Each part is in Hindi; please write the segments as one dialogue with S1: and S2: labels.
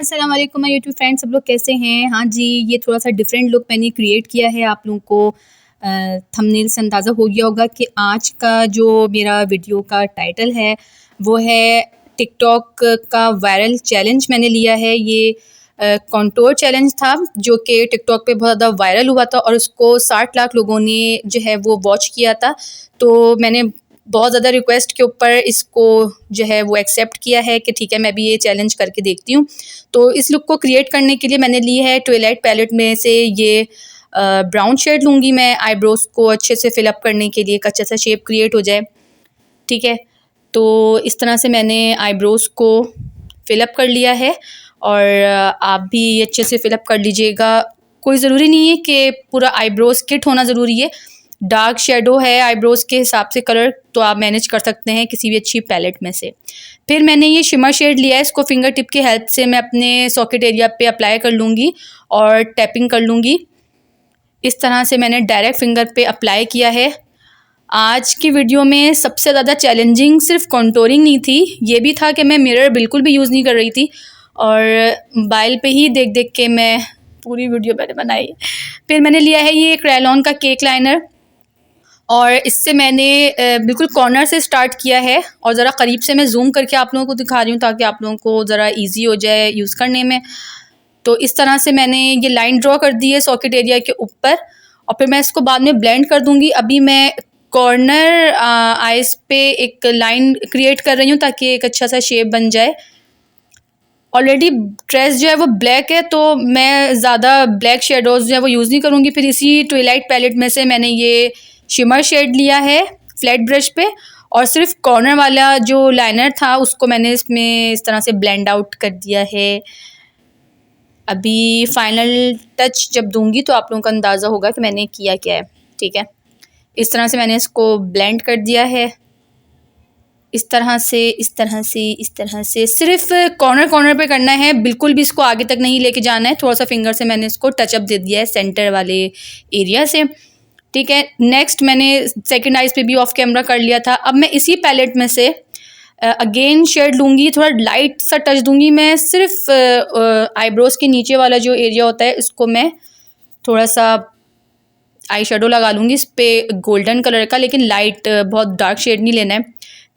S1: अस्सलाम वालेकुम माय यूट्यूब फ्रेंड्स, सब लोग कैसे हैं। हाँ जी, ये थोड़ा सा डिफरेंट लुक मैंने क्रिएट किया है। आप लोगों को थंबनेल से अंदाज़ा हो गया होगा कि आज का जो मेरा वीडियो का टाइटल है वो है टिकटॉक का वायरल चैलेंज मैंने लिया है। ये कॉन्टोर चैलेंज था जो कि टिकटॉक पे बहुत ज़्यादा वायरल हुआ था और उसको 60 लाख लोगों ने जो है वो वॉच किया था। तो मैंने बहुत ज़्यादा रिक्वेस्ट के ऊपर इसको जो है वो एक्सेप्ट किया है कि ठीक है, मैं भी ये चैलेंज करके देखती हूँ। तो इस लुक को क्रिएट करने के लिए मैंने ली है ट्विलाइट पैलेट में से ये ब्राउन शेड लूँगी मैं आईब्रोज को अच्छे से फिलअप करने के लिए, एक अच्छा सा शेप क्रिएट हो जाए। ठीक है, तो इस तरह से मैंने आईब्रोज को फिलअप कर लिया है और आप भी अच्छे से फिलअप कर लीजिएगा। कोई ज़रूरी नहीं है कि पूरा आईब्रोज किट होना ज़रूरी है। डार्क शेडो है आईब्रोज के हिसाब से कलर, तो आप मैनेज कर सकते हैं किसी भी अच्छी पैलेट में से। फिर मैंने ये शिमर शेड लिया है, इसको फिंगर टिप की हेल्प से मैं अपने सॉकेट एरिया पे अप्लाई कर लूँगी और टैपिंग कर लूँगी। इस तरह से मैंने डायरेक्ट फिंगर पे अप्लाई किया है। आज की वीडियो में सबसे ज़्यादा चैलेंजिंग सिर्फ कॉन्टोरिंग नहीं थी, ये भी था कि मैं मिरर बिल्कुल भी यूज़ नहीं कर रही थी और मोबाइल पे ही देख देख के मैं पूरी वीडियो मैंने बनाई। फिर मैंने लिया है ये क्रेयॉन का केक लाइनर और इससे मैंने बिल्कुल कॉर्नर से स्टार्ट किया है और ज़रा करीब से मैं जूम करके आप लोगों को दिखा रही हूँ ताकि आप लोगों को ज़रा इजी हो जाए यूज़ करने में। तो इस तरह से मैंने ये लाइन ड्रॉ कर दी है सॉकेट एरिया के ऊपर और फिर मैं इसको बाद में ब्लेंड कर दूँगी। अभी मैं कॉर्नर आइज़ पे एक लाइन क्रिएट कर रही हूँ ताकि एक अच्छा सा शेप बन जाए। ऑलरेडी ड्रेस जो है वो ब्लैक है तो मैं ज़्यादा ब्लैक शेडोज़ जो है वो यूज़ नहीं करूँगी। फिर इसी ट्विलाइट पैलेट में से मैंने ये शिमर शेड लिया है फ्लैट ब्रश पे और सिर्फ कॉर्नर वाला जो लाइनर था उसको मैंने इसमें इस तरह से ब्लेंड आउट कर दिया है। अभी फाइनल टच जब दूंगी तो आप लोगों को अंदाज़ा होगा कि मैंने किया क्या है। ठीक है, इस तरह से मैंने इसको ब्लेंड कर दिया है। इस तरह से इस तरह से इस तरह से सिर्फ कॉर्नर कॉर्नर पे करना है, बिल्कुल भी इसको आगे तक नहीं लेके जाना है। थोड़ा सा फिंगर से मैंने इसको टचअप दे दिया है सेंटर वाले एरिया से। ठीक है, नेक्स्ट मैंने सेकंड आइज पे भी ऑफ कैमरा कर लिया था। अब मैं इसी पैलेट में से अगेन शेड लूँगी, थोड़ा लाइट सा टच दूँगी मैं। सिर्फ आईब्रोज के नीचे वाला जो एरिया होता है इसको मैं थोड़ा सा आई शेडो लगा लूँगी इस पर गोल्डन कलर का, लेकिन लाइट, बहुत डार्क शेड नहीं लेना है।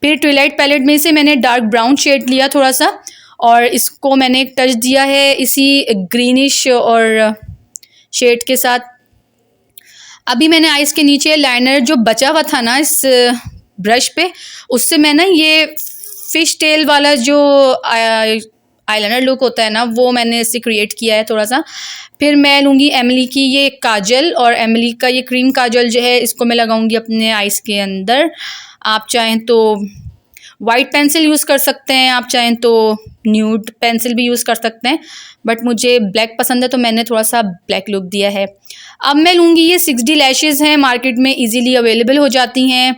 S1: फिर ट्विलाइट पैलेट में से मैंने डार्क ब्राउन शेड लिया थोड़ा सा और इसको मैंने एक टच दिया है इसी ग्रीनिश और शेड के साथ। अभी मैंने आइज के नीचे लाइनर जो बचा हुआ था ना इस ब्रश पे, उससे मैं ना ये फिश टेल वाला जो आईलाइनर लुक होता है ना वो मैंने इससे क्रिएट किया है थोड़ा सा। फिर मैं लूँगी एमिली की ये काजल और एमिली का ये क्रीम काजल जो है इसको मैं लगाऊंगी अपने आइज़ के अंदर। आप चाहें तो वाइट पेंसिल यूज़ कर सकते हैं, आप चाहें तो न्यूड पेंसिल भी यूज़ कर सकते हैं, बट मुझे ब्लैक पसंद है तो मैंने थोड़ा सा ब्लैक लुक दिया है। अब मैं लूँगी ये 6D लैशेज़ हैं, मार्केट में इजीली अवेलेबल हो जाती हैं,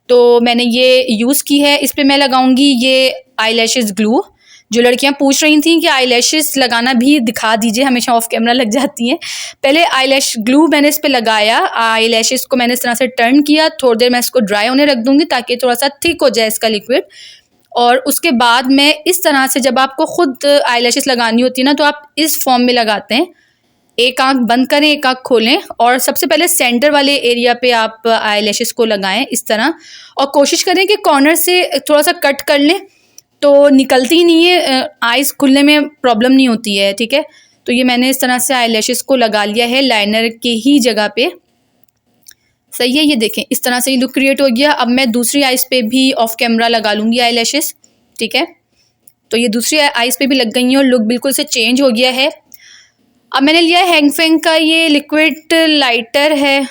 S1: तो मैंने ये यूज़ की है। इस पर मैं लगाऊंगी ये आई लैशेज़ ग्लू। जो लड़कियां पूछ रही थी कि आई लैशेज़ लगाना भी दिखा दीजिए, हमेशा ऑफ कैमरा लग जाती हैं। पहले आई लैश ग्लू मैंने इस पर लगाया, आई लैशेज़ को मैंने इस तरह से टर्न किया, थोड़ी देर मैं इसको ड्राई होने रख दूँगी ताकि थोड़ा सा थिक हो जाए इसका लिक्विड। और उसके बाद मैं इस तरह से, जब आपको खुद आई लैशेज़ लगानी होती है ना तो आप इस फॉर्म में लगाते हैं। एक आंख बंद करें, एक आंख खोलें और सबसे पहले सेंटर वाले एरिया पे आप आई लैशेज़ को लगाएं इस तरह, और कोशिश करें कि कॉर्नर से थोड़ा सा कट कर लें तो निकलती ही नहीं है, आइज़ खुलने में प्रॉब्लम नहीं होती है। ठीक है, तो ये मैंने इस तरह से आई लैशेज़ को लगा लिया है लाइनर के ही जगह पे। सही है, ये देखें इस तरह से ये लुक क्रिएट हो गया। अब मैं दूसरी आइज़ पे भी ऑफ कैमरा लगा लूँगी आई लैशेज़। ठीक है, तो ये दूसरी आइज़ पे भी लग गई हैं और लुक बिल्कुल से चेंज हो गया है। अब मैंने लिया है हैंगफेंग का ये लिक्विड लाइटर है,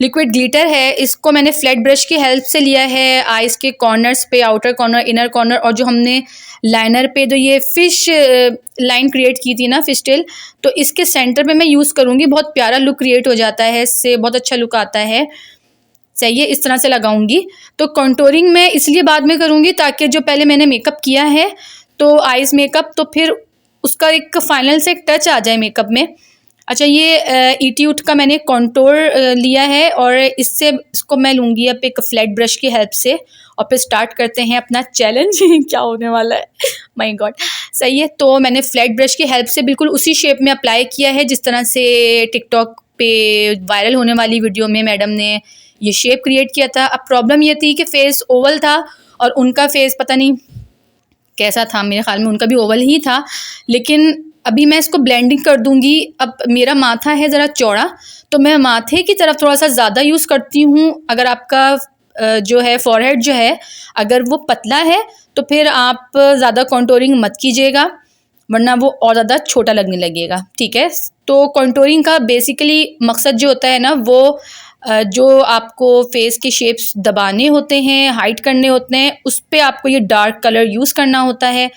S1: लिक्विड ग्लिटर है। इसको मैंने फ्लैट ब्रश की हेल्प से लिया है आइज़ के कॉर्नर्स पे, आउटर कॉर्नर, इनर कॉर्नर, और जो हमने लाइनर पे जो ये फ़िश लाइन क्रिएट की थी ना, फिश टेल, तो इसके सेंटर पे मैं यूज़ करूँगी। बहुत प्यारा लुक क्रिएट हो जाता है इससे, बहुत अच्छा लुक आता है। सही है, इस तरह से लगाऊंगी। तो कॉन्टोरिंग मैं इसलिए बाद में करूँगी ताकि जो पहले मैंने मेकअप किया है तो आइज़ मेकअप, तो फिर उसका एक फाइनल से एक टच आ जाए मेकअप में। अच्छा, ये ईट्यूट का मैंने कॉन्टोर लिया है और इससे इसको मैं लूँगी अब एक फ्लैट ब्रश की हेल्प से और फिर स्टार्ट करते हैं अपना चैलेंज। क्या होने वाला है, माय गॉड। सही है, तो मैंने फ्लैट ब्रश की हेल्प से बिल्कुल उसी शेप में अप्लाई किया है जिस तरह से टिकटॉक पे वायरल होने वाली वीडियो में मैडम ने ये शेप क्रिएट किया था। अब प्रॉब्लम ये थी कि फेस ओवल था और उनका फेस पता नहीं कैसा था, मेरे ख्याल में उनका भी ओवल ही था। लेकिन अभी मैं इसको ब्लेंडिंग कर दूंगी। अब मेरा माथा है ज़रा चौड़ा, तो मैं माथे की तरफ थोड़ा सा ज़्यादा यूज़ करती हूँ। अगर आपका जो है फॉरहेड जो है अगर वो पतला है तो फिर आप ज़्यादा कॉन्टोरिंग मत कीजिएगा, वरना वो और ज़्यादा छोटा लगने लगेगा। ठीक है, तो कॉन्टोरिंग का बेसिकली मकसद जो होता है ना, वो जो आपको फेस के शेप्स दबाने होते हैं, हाइड करने होते हैं, उस पर आपको ये डार्क कलर यूज़ करना होता है।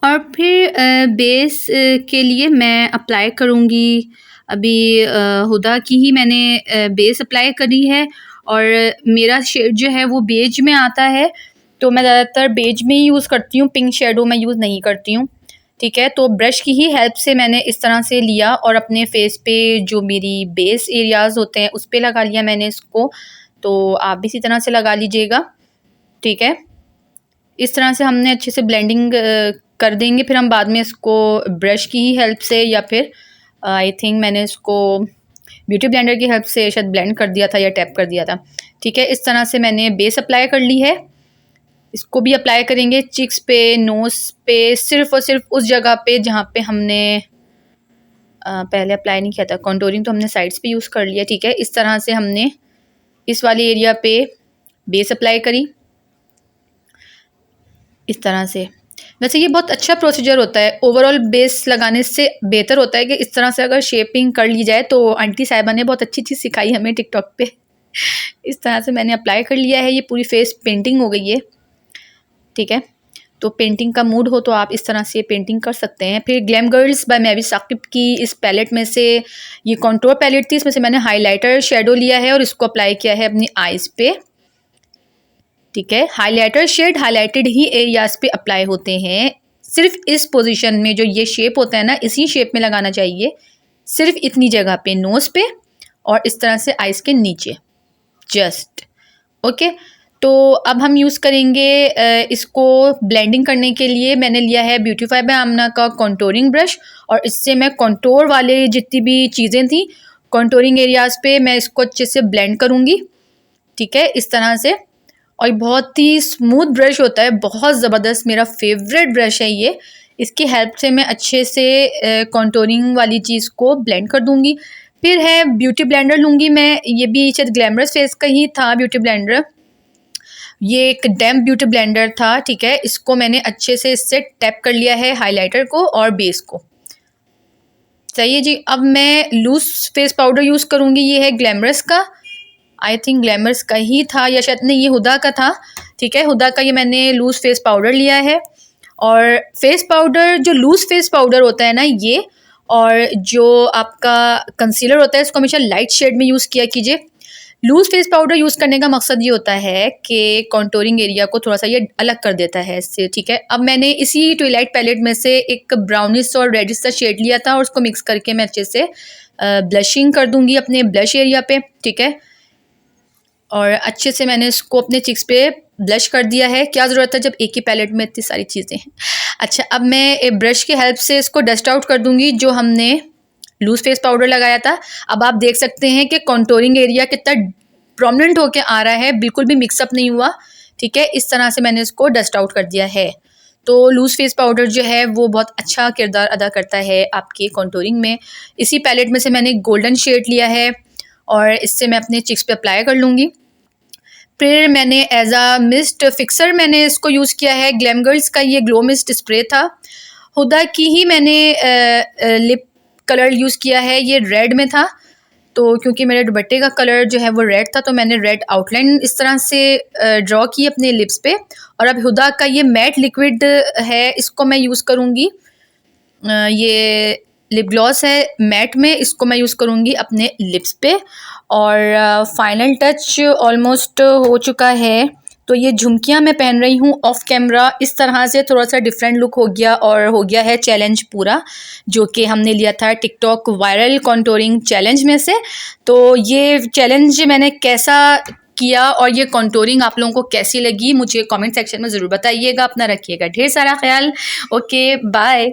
S1: और फिर बेस के लिए मैं अप्लाई करूँगी अभी हुदा की ही मैंने बेस अप्लाई करी है और मेरा शेड जो है वो बेज में आता है, तो मैं ज़्यादातर बेज में ही यूज़ करती हूँ, पिंक शेडो मैं यूज़ नहीं करती हूँ। ठीक है, तो ब्रश की ही हेल्प से मैंने इस तरह से लिया और अपने फेस पे जो मेरी बेस एरियाज़ होते हैं उस पर लगा लिया मैंने इसको। तो आप भी इसी तरह से लगा लीजिएगा। ठीक है, इस तरह से हमने अच्छे से ब्लेंडिंग कर देंगे। फिर हम बाद में इसको ब्रश की ही हेल्प से या फिर आई थिंक मैंने इसको ब्यूटी ब्लेंडर की हेल्प से शायद ब्लेंड कर दिया था या टैप कर दिया था। ठीक है, इस तरह से मैंने बेस अप्लाई कर ली है। इसको भी अप्लाई करेंगे चिक्स पे, नोज़ पे, सिर्फ और सिर्फ उस जगह पे जहाँ पे हमने पहले अप्लाई नहीं किया था। कॉन्टोरिंग तो हमने साइड्स पे यूज़ कर लिया। ठीक है, इस तरह से हमने इस वाले एरिया पे बेस अप्लाई करी इस तरह से। वैसे ये बहुत अच्छा प्रोसीजर होता है, ओवरऑल बेस लगाने से बेहतर होता है कि इस तरह से अगर शेपिंग कर ली जाए। तो आंटी साहिबा ने बहुत अच्छी चीज़ सिखाई हमें टिकटॉक पे। इस तरह से मैंने अप्लाई कर लिया है, ये पूरी फेस पेंटिंग हो गई है। ठीक है, तो पेंटिंग का मूड हो तो आप इस तरह से पेंटिंग कर सकते हैं। फिर glam girls by Mahvi Saqib की इस पैलेट में से, ये कॉन्टोर पैलेट थी, इसमें से मैंने हाइलाइटर शेडो लिया है और इसको अप्लाई किया है अपनी आइज़ पे। ठीक है, हाइलाइटर शेड हाइलाइटेड ही एरियाज पे अप्लाई होते हैं। सिर्फ इस पोजीशन में जो ये शेप होता है ना, इसी शेप में लगाना चाहिए, सिर्फ इतनी जगह पे, नोज़ पे और इस तरह से आइज़ के नीचे जस्ट। ओके, तो अब हम यूज़ करेंगे इसको ब्लेंडिंग करने के लिए। मैंने लिया है ब्यूटीफाई बाय आमना का कॉन्टोरिंग ब्रश और इससे मैं कॉन्टोर वाले जितनी भी चीज़ें थी कॉन्टोरिंग एरियाज़ पे मैं इसको अच्छे से ब्लेंड करूँगी। ठीक है, इस तरह से। और बहुत ही स्मूथ ब्रश होता है, बहुत ज़बरदस्त, मेरा फेवरेट ब्रश है ये। इसकी हेल्प से मैं अच्छे से कॉन्टोरिंग वाली चीज़ को ब्लेंड कर दूँगी। फिर है ब्यूटी ब्लेंडर लूँगी मैं, ये भी शायद ग्लैमरस फेस का ही था ब्यूटी ब्लेंडर। ये एक डैम्प ब्यूटी ब्लेंडर था। ठीक है, इसको मैंने अच्छे से इससे टैप कर लिया है हाइलाइटर को और बेस को। सही है जी। अब मैं लूज़ फेस पाउडर यूज़ करूँगी, ये है ग्लैमरस का, आई थिंक ग्लैमरस का ही था या शायद नहीं, ये हुदा का था। ठीक है, हुदा का ये मैंने लूज़ फेस पाउडर लिया है। और फेस पाउडर, जो लूज़ फेस पाउडर होता है ना ये, और जो आपका कंसीलर होता है, इसको हमेशा लाइट शेड में यूज़ किया कीजिए। लूज़ फेस पाउडर यूज़ करने का मकसद ये होता है कि कॉन्टोरिंग एरिया को थोड़ा सा ये अलग कर देता है इससे। ठीक है, अब मैंने इसी ट्विलाइट पैलेट में से एक ब्राउनिश और रेडिश सा शेड लिया था और उसको मिक्स करके मैं अच्छे से ब्लशिंग कर दूँगी अपने ब्लश एरिया पे। ठीक है, और अच्छे से मैंने इसको अपने चिक्स पे ब्लश कर दिया है। क्या ज़रूरत है जब एक ही पैलेट में इतनी सारी चीज़ें हैं। अच्छा, अब मैं एक ब्रश की हेल्प से इसको डस्ट आउट कर दूँगी जो हमने लूज़ फेस पाउडर लगाया था। अब आप देख सकते हैं कि कॉन्टोरिंग एरिया कितना प्रोमिनेंट होके आ रहा है, बिल्कुल भी मिक्सअप नहीं हुआ। ठीक है, इस तरह से मैंने इसको डस्ट आउट कर दिया है। तो लूज़ फेस पाउडर जो है वो बहुत अच्छा किरदार अदा करता है आपके कॉन्टोरिंग में। इसी पैलेट में से मैंने गोल्डन शेड लिया है और इससे मैं अपने चिक्स पे अप्लाई कर लूँगी। फिर मैंने एज अ मिस्ट फिक्सर मैंने इसको यूज़ किया है, ग्लैम गर्ल्स का ये ग्लो मिस्ट स्प्रे था। हुदा की ही मैंने लिप कलर यूज़ किया है, ये रेड में था। तो क्योंकि मेरे दुपट्टे का कलर जो है वो रेड था, तो मैंने रेड आउटलाइन इस तरह से ड्रॉ की अपने लिप्स पे। और अब हुदा का ये मैट लिक्विड है, इसको मैं यूज़ करूँगी। ये लिप ग्लॉस है मैट में, इसको मैं यूज़ करूँगी अपने लिप्स पे। और फाइनल टच ऑलमोस्ट हो चुका है। तो ये झुमकियाँ मैं पहन रही हूँ ऑफ कैमरा, इस तरह से थोड़ा सा डिफरेंट लुक हो गया और हो गया है चैलेंज पूरा, जो कि हमने लिया था टिकटॉक वायरल कॉन्टोरिंग चैलेंज में से। तो ये चैलेंज मैंने कैसा किया और ये कॉन्टोरिंग आप लोगों को कैसी लगी मुझे कमेंट सेक्शन में ज़रूर बताइएगा। अपना रखिएगा ढेर सारा ख्याल। Okay bye.